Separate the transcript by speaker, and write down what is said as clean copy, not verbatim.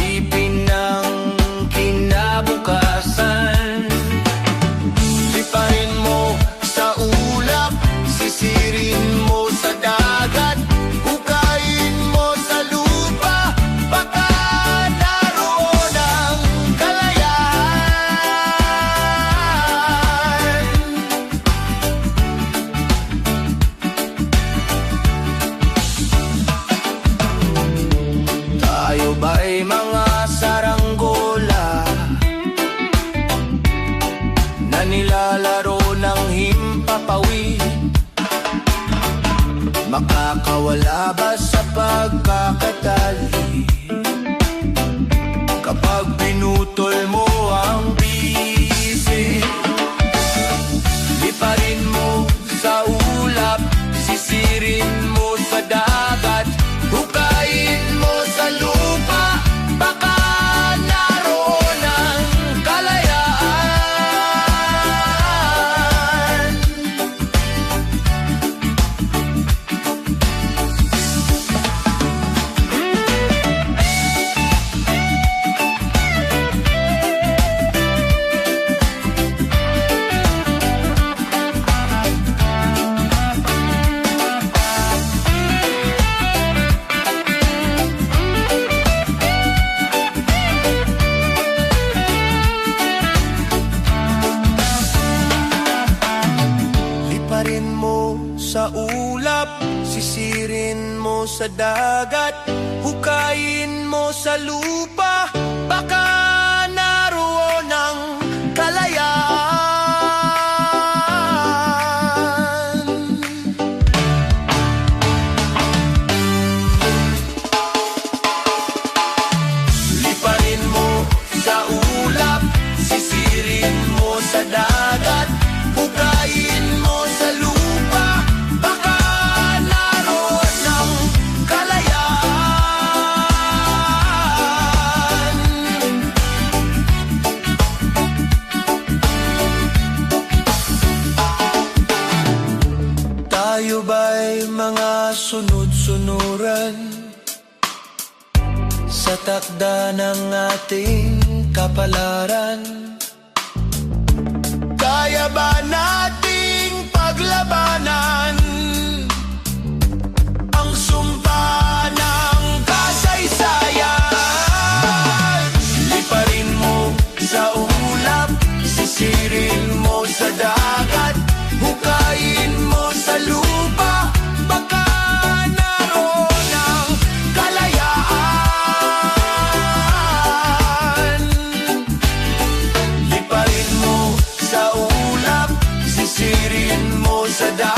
Speaker 1: isipin ng kinabukasan. Liparin mo sa ulap, sisirin mo sa dagat, hukayin mo sa lupa, baka naroon ang kalayaan. Tayo ba'y mga saranggola na nilalaro ng himpapawid? Makakawala ba sa pagkakatali kapag pinutol mo ang bisig? Liparin mo sa ulap, sisirin mo sa dagat, hukayin mo sa lupa, baka naroon ang kalayaan. Liparin mo sa ulap, sisirin mo sa dagat, hukayin mo sa lupa, baka naroon ang kalayaan. Liparin mo sa ulap, sisirin mo sa dagat, hukayin mo sa lupa, baka naroon ang kalayaan. Tayo ba'y mga sunod-sunuran sa takda ng ating kapalaran? Kaya ba nating paglabanan ang sumpa ng kasaysayan? Liparin mo sa ulap, sisirin mo sa dagat, hukayin mo sa lupa, baka naroon ang kalayaan. Liparin mo sa ulap, sisirin mo sa dagat,